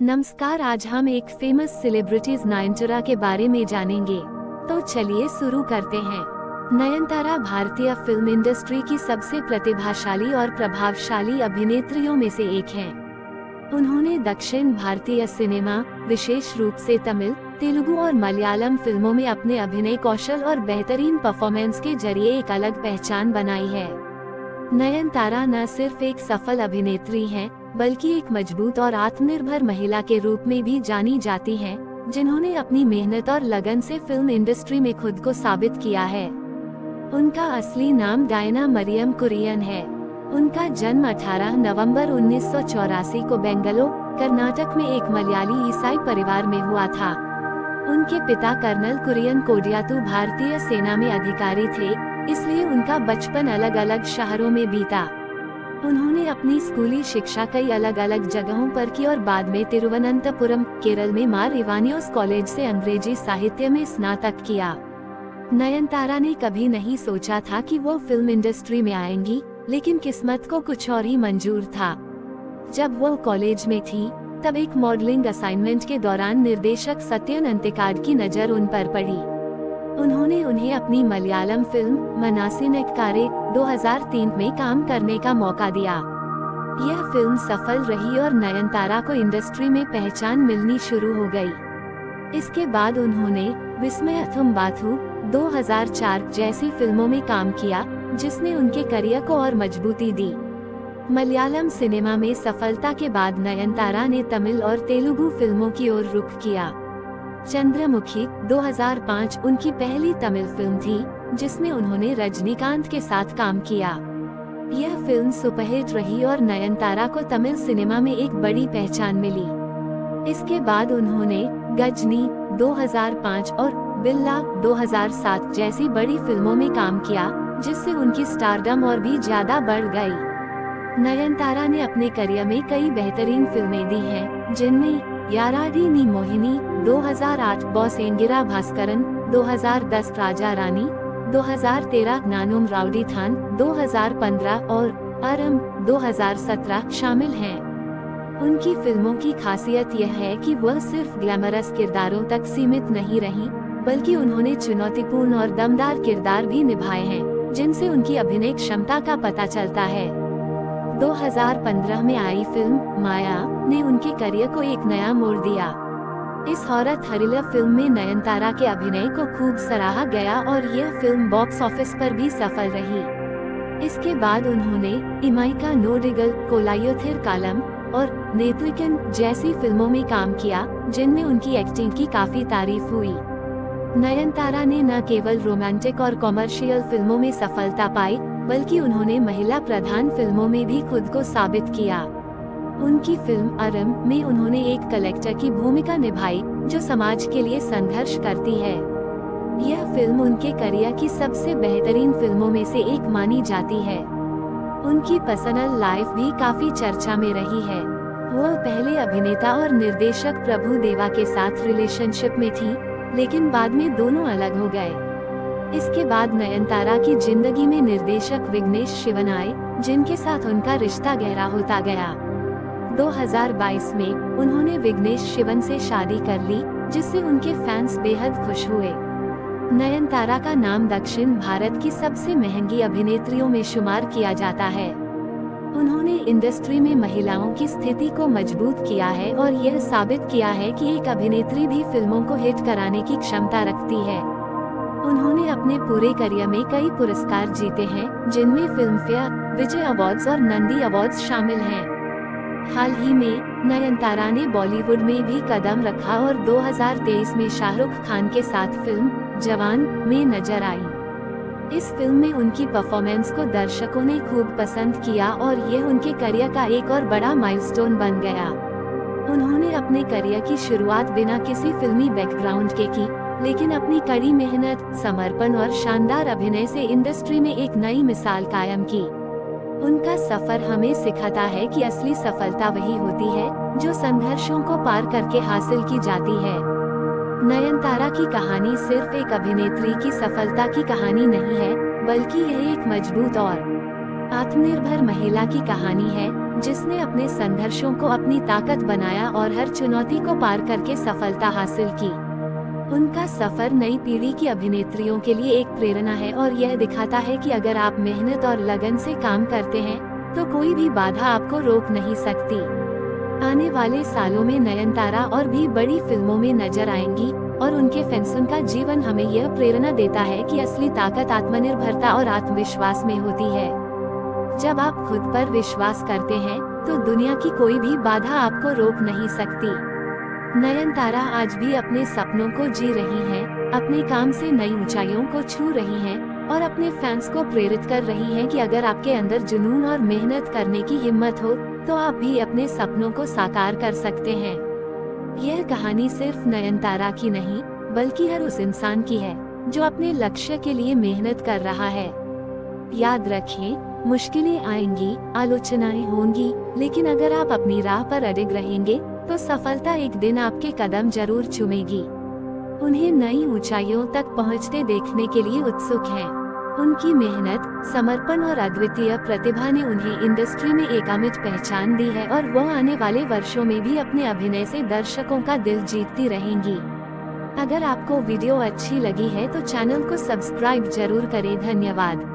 नमस्कार, आज हम एक फेमस सेलिब्रिटीज नयनतारा के बारे में जानेंगे। तो चलिए शुरू करते हैं। नयनतारा भारतीय फिल्म इंडस्ट्री की सबसे प्रतिभाशाली और प्रभावशाली अभिनेत्रियों में से एक हैं। उन्होंने दक्षिण भारतीय सिनेमा, विशेष रूप से तमिल, तेलुगु और मलयालम फिल्मों में अपने अभिनय कौशल और बेहतरीन परफॉर्मेंस के जरिए एक अलग पहचान बनाई है। नयनतारा न सिर्फ एक सफल अभिनेत्री हैं, बल्कि एक मजबूत और आत्मनिर्भर महिला के रूप में भी जानी जाती हैं, जिन्होंने अपनी मेहनत और लगन से फिल्म इंडस्ट्री में खुद को साबित किया है। उनका असली नाम डायना मरियम कुरियन है। उनका जन्म 18 नवंबर 1984 को बेंगलुरु, कर्नाटक में एक मलयाली ईसाई परिवार में हुआ था। उनके पिता कर्नल कुरियन कोडियातु भारतीय सेना में अधिकारी थे, इसलिए उनका बचपन अलग अलग शहरों में बीता। उन्होंने अपनी स्कूली शिक्षा कई अलग अलग जगहों पर की और बाद में तिरुवनंतपुरम, केरल में मार इवानियोस कॉलेज से अंग्रेजी साहित्य में स्नातक किया। नयनतारा ने कभी नहीं सोचा था कि वो फिल्म इंडस्ट्री में आएंगी, लेकिन किस्मत को कुछ और ही मंजूर था। जब वो कॉलेज में थी, तब एक मॉडलिंग असाइनमेंट के दौरान निर्देशक सत्यन अंतिकाड की नज़र उन पर पड़ी। उन्होंने उन्हें अपनी मलयालम फिल्म मनासिनक्कारे 2003 में काम करने का मौका दिया। यह फिल्म सफल रही और नयनतारा को इंडस्ट्री में पहचान मिलनी शुरू हो गई। इसके बाद उन्होंने विस्मयाथुम बाथु 2004 जैसी फिल्मों में काम किया, जिसने उनके करियर को और मजबूती दी। मलयालम सिनेमा में सफलता के बाद नयनतारा ने तमिल और तेलुगु फिल्मों की ओर रुख किया। चंद्रमुखी 2005 उनकी पहली तमिल फिल्म थी, जिसमें उन्होंने रजनीकांत के साथ काम किया। यह फिल्म सुपरहिट रही और नयनतारा को तमिल सिनेमा में एक बड़ी पहचान मिली। इसके बाद उन्होंने गजनी 2005 और बिल्ला 2007 जैसी बड़ी फिल्मों में काम किया, जिससे उनकी स्टारडम और भी ज्यादा बढ़ गई। नयनतारा ने अपने करियर में कई बेहतरीन फिल्में दी हैं, जिनमें याराडी नी मोहिनी 2008, बॉस एंगिरा भास्करन 2010, राजा रानी 2013, नानुम राउडी थान 2015 और अरम 2017 शामिल हैं। उनकी फिल्मों की खासियत यह है कि वह सिर्फ ग्लैमरस किरदारों तक सीमित नहीं रहीं, बल्कि उन्होंने चुनौतीपूर्ण और दमदार किरदार भी निभाए हैं, जिनसे उनकी अभिनय क्षमता का पता चलता है। 2015 में आई फिल्म माया ने उनके करियर को एक नया मोड़ दिया। इस हॉरर थ्रिलर फिल्म में नयनतारा के अभिनय को खूब सराहा गया और यह फिल्म बॉक्स ऑफिस पर भी सफल रही। इसके बाद उन्होंने इमाइका नोडिगल, कोलायुथिर कालम और नेत्रिकन जैसी फिल्मों में काम किया, जिनमें उनकी एक्टिंग की काफी तारीफ हुई। नयनतारा ने न केवल रोमांटिक और कॉमर्शियल फिल्मों में सफलता पाई, बल्कि उन्होंने महिला प्रधान फिल्मों में भी खुद को साबित किया। उनकी फिल्म अरम में उन्होंने एक कलेक्टर की भूमिका निभाई, जो समाज के लिए संघर्ष करती है। यह फिल्म उनके करियर की सबसे बेहतरीन फिल्मों में से एक मानी जाती है। उनकी पर्सनल लाइफ भी काफी चर्चा में रही है। वह पहले अभिनेता और निर्देशक प्रभु देवा के साथ रिलेशनशिप में थी, लेकिन बाद में दोनों अलग हो गए। इसके बाद नयनतारा की जिंदगी में निर्देशक विघ्नेश शिवन आए, जिनके साथ उनका रिश्ता गहरा होता गया। 2022 में उन्होंने विघ्नेश शिवन से शादी कर ली, जिससे उनके फैंस बेहद खुश हुए। नयनतारा का नाम दक्षिण भारत की सबसे महंगी अभिनेत्रियों में शुमार किया जाता है। उन्होंने इंडस्ट्री में महिलाओं की स्थिति को मजबूत किया है और यह साबित किया है कि एक अभिनेत्री भी फिल्मों को हिट कराने की क्षमता रखती है। उन्होंने अपने पूरे करियर में कई पुरस्कार जीते हैं, जिनमें फिल्मफेयर, विजय अवार्ड्स और नंदी अवार्ड्स शामिल हैं। हाल ही में नयनतारा ने बॉलीवुड में भी कदम रखा और 2023 में शाहरुख खान के साथ फिल्म जवान में नजर आई। इस फिल्म में उनकी परफॉर्मेंस को दर्शकों ने खूब पसंद किया और यह उनके करियर का एक और बड़ा माइलस्टोन बन गया। उन्होंने अपने करियर की शुरुआत बिना किसी फिल्मी बैकग्राउंड के की, लेकिन अपनी कड़ी मेहनत, समर्पण और शानदार अभिनय से इंडस्ट्री में एक नई मिसाल कायम की। उनका सफर हमें सिखाता है कि असली सफलता वही होती है, जो संघर्षों को पार करके हासिल की जाती है। नयनतारा की कहानी सिर्फ एक अभिनेत्री की सफलता की कहानी नहीं है, बल्कि यह एक मजबूत और आत्मनिर्भर महिला की कहानी है, जिसने अपने संघर्षों को अपनी ताकत बनाया और हर चुनौती को पार करके सफलता हासिल की। उनका सफर नई पीढ़ी की अभिनेत्रियों के लिए एक प्रेरणा है और यह दिखाता है कि अगर आप मेहनत और लगन से काम करते हैं तो कोई भी बाधा आपको रोक नहीं सकती। आने वाले सालों में नयनतारा और भी बड़ी फिल्मों में नजर आएंगी और उनके फैंस का जीवन हमें यह प्रेरणा देता है कि असली ताकत आत्मनिर्भरता और आत्मविश्वास में होती है। जब आप खुद पर विश्वास करते हैं तो दुनिया की कोई भी बाधा आपको रोक नहीं सकती। नयनतारा आज भी अपने सपनों को जी रही हैं, अपने काम से नई ऊंचाइयों को छू रही हैं और अपने फैंस को प्रेरित कर रही हैं कि अगर आपके अंदर जुनून और मेहनत करने की हिम्मत हो तो आप भी अपने सपनों को साकार कर सकते हैं। यह कहानी सिर्फ नयनतारा की नहीं बल्कि हर उस इंसान की है जो अपने लक्ष्य के लिए मेहनत कर रहा है। याद रखें, मुश्किलें आएंगी, आलोचनाएं होंगी, लेकिन अगर आप अपनी राह पर अडिग रहेंगे तो सफलता एक दिन आपके कदम जरूर चूमेगी। उन्हें नई ऊंचाइयों तक पहुंचते देखने के लिए उत्सुक हैं। उनकी मेहनत, समर्पण और अद्वितीय प्रतिभा ने उन्हें इंडस्ट्री में एक अमिट पहचान दी है और वो आने वाले वर्षों में भी अपने अभिनय से दर्शकों का दिल जीतती रहेंगी। अगर आपको वीडियो अच्छी लगी है तो चैनल को सब्सक्राइब जरूर करें। धन्यवाद।